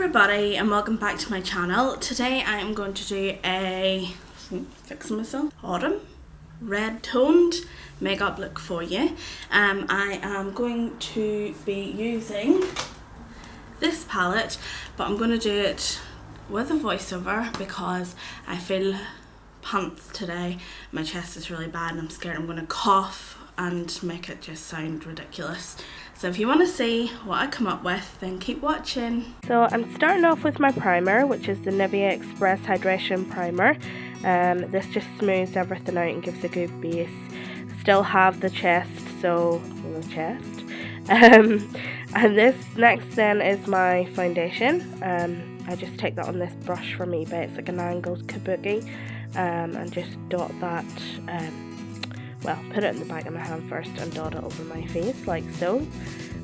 everybody and welcome back to my channel. Today I am going to do a autumn red toned makeup look for you. I am going to be using this palette, but I'm going to do it with a voiceover because I feel pants today. My chest is really bad and I'm scared I'm going to cough and make it just sound ridiculous. So if you want to see what I come up with, then keep watching. So I'm starting off with my primer, which is the Nivea Express Hydration Primer. This just smooths everything out and gives a good base. Still have the chest, so the chest. And this next then is my foundation. I just take that on this brush from eBay. It's like an angled kabuki, and just dot that. Well, put it in the back of my hand first and dot it over my face like so,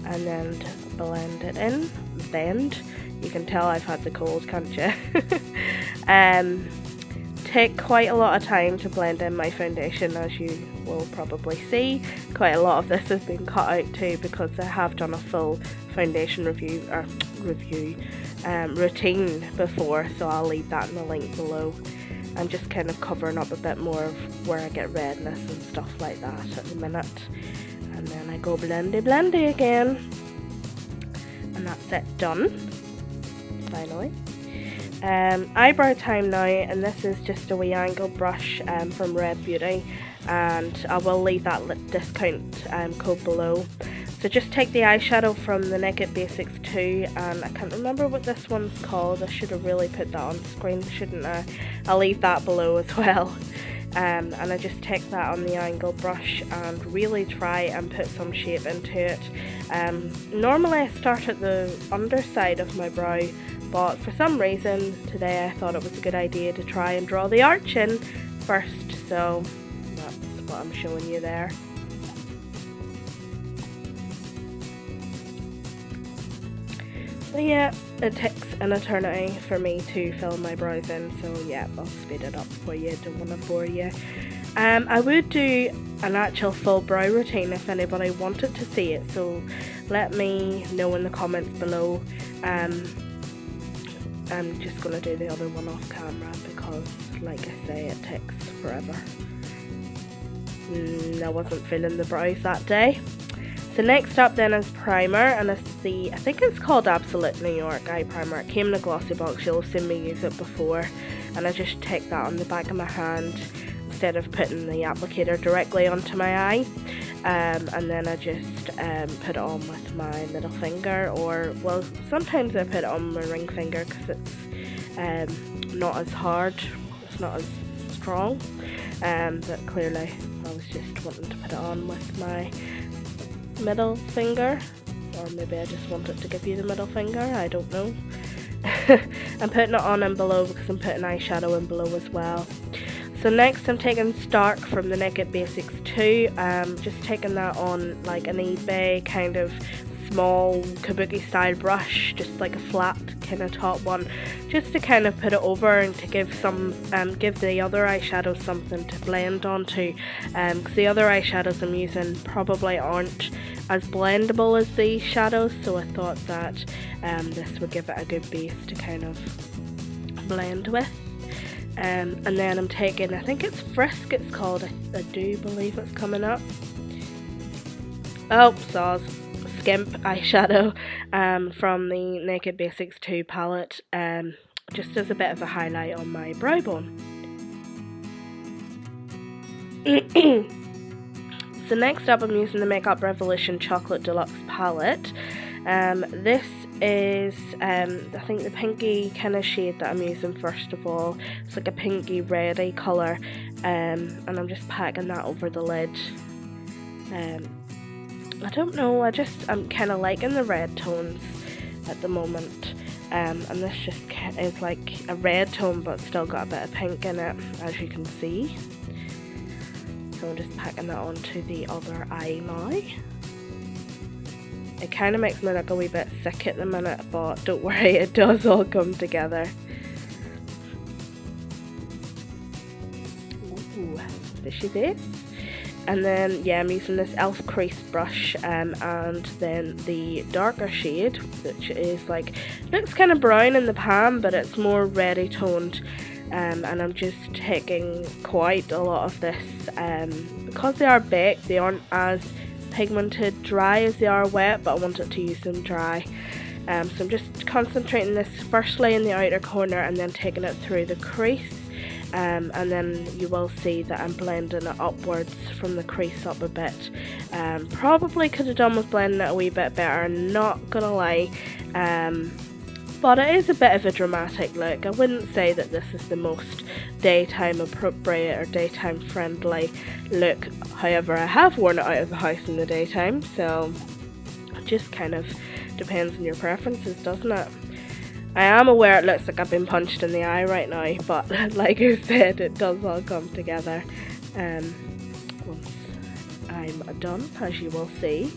and then blend it in. Blend. You can tell I've had the cold, can't you? Take quite a lot of time to blend in my foundation, as you will probably see. Quite a lot of this has been cut out too because I have done a full foundation routine before, so I'll leave that in the link below. I'm just kind of covering up a bit more of where I get redness and stuff like that at the minute. And then I go blendy again. And that's it, done. Finally. Eyebrow time now, and this is just a wee angle brush from Red Beauty. And I will leave that discount code below. So just take the eyeshadow from the Naked Basics 2, and I can't remember what this one's called. I should have really put that on screen, shouldn't I? I'll leave that below as well. And I just take that on the angle brush and really try and put some shape into it. Normally I start at the underside of my brow, but for some reason today I thought it was a good idea to try and draw the arch in first, so that's what I'm showing you there. So yeah, it takes an eternity for me to fill my brows in, so yeah, I'll speed it up for you, don't want to bore you. I would do an actual full brow routine if anybody wanted to see it, so let me know in the comments below. I'm just going to do the other one off camera because, like I say, it takes forever. I wasn't feeling the brows that day. So next up then is primer, and I think it's called Absolute New York Eye Primer. It came in a glossy box, you'll have seen me use it before, and I just take that on the back of my hand instead of putting the applicator directly onto my eye, and then I just put it on with my middle finger, or well, sometimes I put it on my ring finger because it's not as hard, it's not as strong, but clearly I was just wanting to put it on with my middle finger, or maybe I just wanted to give you the middle finger, I don't know. I'm putting it on and below because I'm putting eyeshadow in below as well. So next I'm taking Stark from the Naked Basics 2, just taking that on like an eBay kind of small kabuki style brush, just like a flat kind of top one, just to kind of put it over and to give some give the other eyeshadows something to blend onto, because the other eyeshadows I'm using probably aren't as blendable as these shadows, so I thought that this would give it a good base to kind of blend with. And then I'm taking, I think it's Frisk it's called, I do believe it's coming up. Oh, saws. Skimp Eyeshadow from the Naked Basics 2 palette, just as a bit of a highlight on my brow bone. So next up I'm using the Makeup Revolution Chocolate Deluxe palette. This is I think the pinky kind of shade that I'm using first of all. It's like a pinky reddy colour, and I'm just packing that over the lid. I don't know, I'm kind of liking the red tones at the moment, and this just is like a red tone but still got a bit of pink in it, as you can see. So I'm just packing that onto the other eye now. It kind of makes me look a wee bit sick at the minute, but don't worry, it does all come together. Ooh, fishy face. And then, yeah, I'm using this e.l.f. Crease Brush, and then the darker shade, which is like, looks kind of brown in the pan, but it's more reddy toned. And I'm just taking quite a lot of this, because they are baked, they aren't as pigmented dry as they are wet, but I wanted to use them dry. So I'm just concentrating this firstly in the outer corner and then taking it through the crease, and then you will see that I'm blending it upwards from the crease up a bit. Probably could have done with blending it a wee bit better, not gonna lie. But it is a bit of a dramatic look. I wouldn't say that this is the most daytime appropriate or daytime friendly look. However, I have worn it out of the house in the daytime, so it just kind of depends on your preferences, doesn't it? I am aware it looks like I've been punched in the eye right now, but like I said, it does all come together once I'm done, as you will see.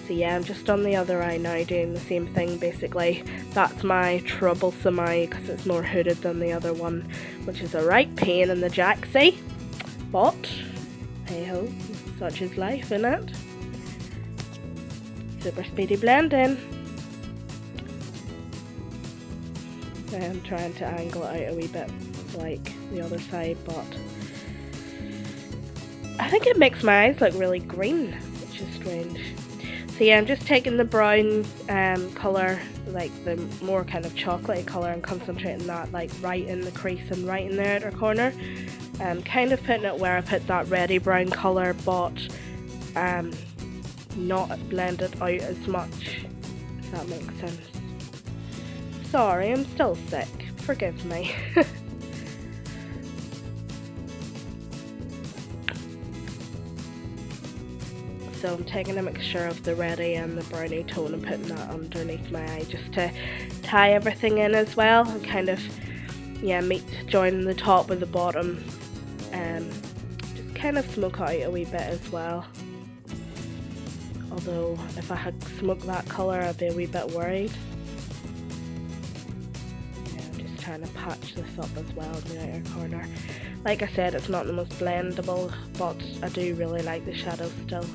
So yeah, I'm just on the other eye now doing the same thing basically. That's my troublesome eye because it's more hooded than the other one, which is a right pain in the jacksy. But, hey ho, such is life, innit? Super speedy blending. I'm trying to angle it out a wee bit like the other side, but I think it makes my eyes look really green, which is strange. So yeah, I'm just taking the brown colour, like the more kind of chocolatey colour, and concentrating that like right in the crease and right in the outer corner. Kind of putting it where I put that reddy brown colour, but not blended out as much, if that makes sense. Sorry, I'm still sick. Forgive me. So I'm taking a mixture of the reddy and the browny tone and putting that underneath my eye just to tie everything in as well, and kind of, yeah, join the top with the bottom, just kind of smoke it out a wee bit as well. Although if I had smoked that colour, I'd be a wee bit worried. Yeah, I'm just trying to patch this up as well in the outer corner. Like I said, it's not the most blendable, but I do really like the shadow still.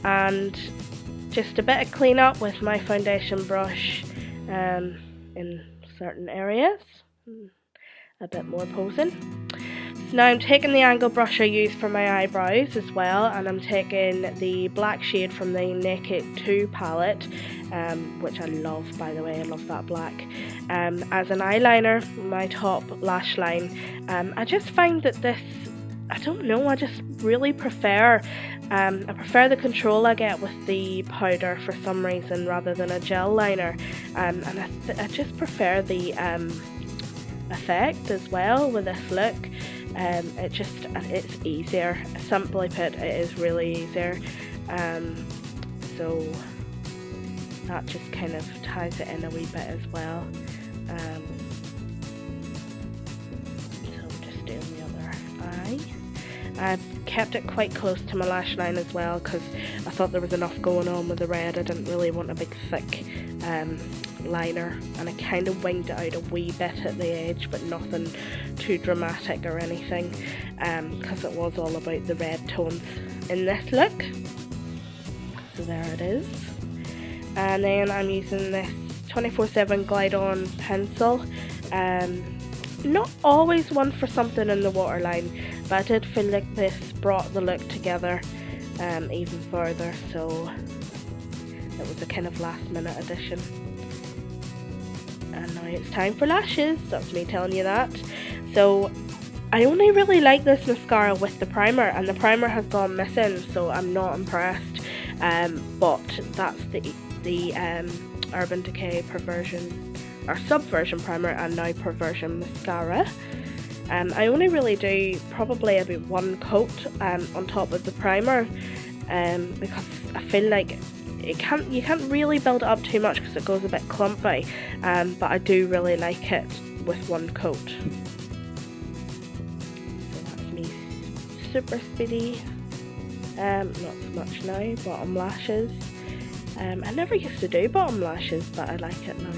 And just a bit of clean up with my foundation brush in certain areas. A bit more posing. So now I'm taking the angle brush I used for my eyebrows as well, and I'm taking the black shade from the Naked 2 palette, which I love, by the way. I love that black. As an eyeliner, my top lash line. I just find that this, I don't know, I just really prefer, I prefer the control I get with the powder for some reason rather than a gel liner, and I just prefer the effect as well with this look. It's easier. Simply put, it is really easier. So that just kind of ties it in a wee bit as well. So just doing the other eye. I've kept it quite close to my lash line as well because I thought there was enough going on with the red. I didn't really want a big thick liner, and I kind of winged it out a wee bit at the edge, but nothing too dramatic or anything, because it was all about the red tones in this look. So there it is. And then I'm using this 24/7 Glide On pencil. Not always one for something in the waterline, but I did feel like this brought the look together even further, so it was a kind of last minute addition. And now it's time for lashes. That's me telling you that. So I only really like this mascara with the primer, and the primer has gone missing, so I'm not impressed. But that's the Urban Decay Perversion or Subversion primer, and now Perversion mascara. I only really do probably about one coat on top of the primer, because I feel like you can't really build it up too much because it goes a bit clumpy, but I do really like it with one coat. So that's me super speedy. Not so much now. Bottom lashes. I never used to do bottom lashes, but I like it now.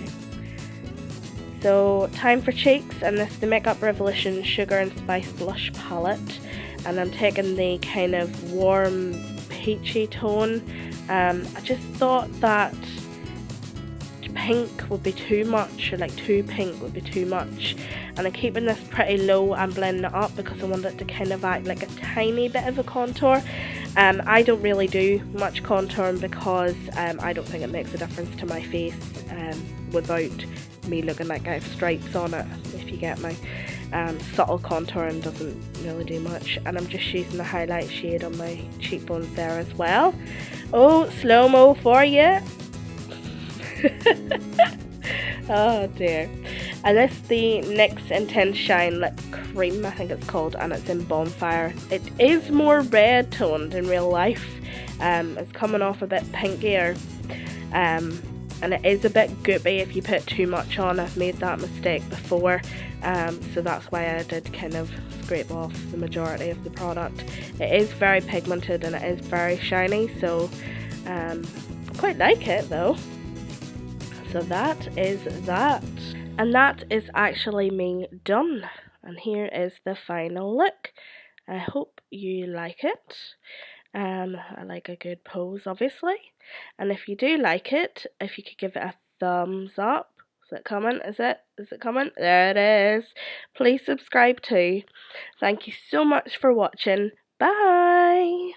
So time for cheeks, and this is the Makeup Revolution Sugar and Spice Blush Palette. and I'm taking the kind of warm peachy tone. I just thought that pink would be too much, or like too pink would be too much, and I'm keeping this pretty low and blending it up because I want it to kind of act like a tiny bit of a contour. I don't really do much contouring because I don't think it makes a difference to my face without me looking like I have stripes on it, if you get me. Subtle contouring doesn't really do much, and I'm just using the highlight shade on my cheekbones there as well. Oh, slow-mo for you. Oh dear. And this is the NYX Intense Shine Lip Cream, I think it's called, and it's in Bonfire. It is more red toned in real life. It's coming off a bit pinkier, and it is a bit goopy if you put too much on. I've made that mistake before, so that's why I did kind of scrape off the majority of the product. It is very pigmented and it is very shiny, so I quite like it though. So that is that. And that is actually me done. And here is the final look. I hope you like it. I like a good pose, obviously. And if you do like it, if you could give it a thumbs up. Is it coming? Is it coming? There it is. Please subscribe too. Thank you so much for watching. Bye!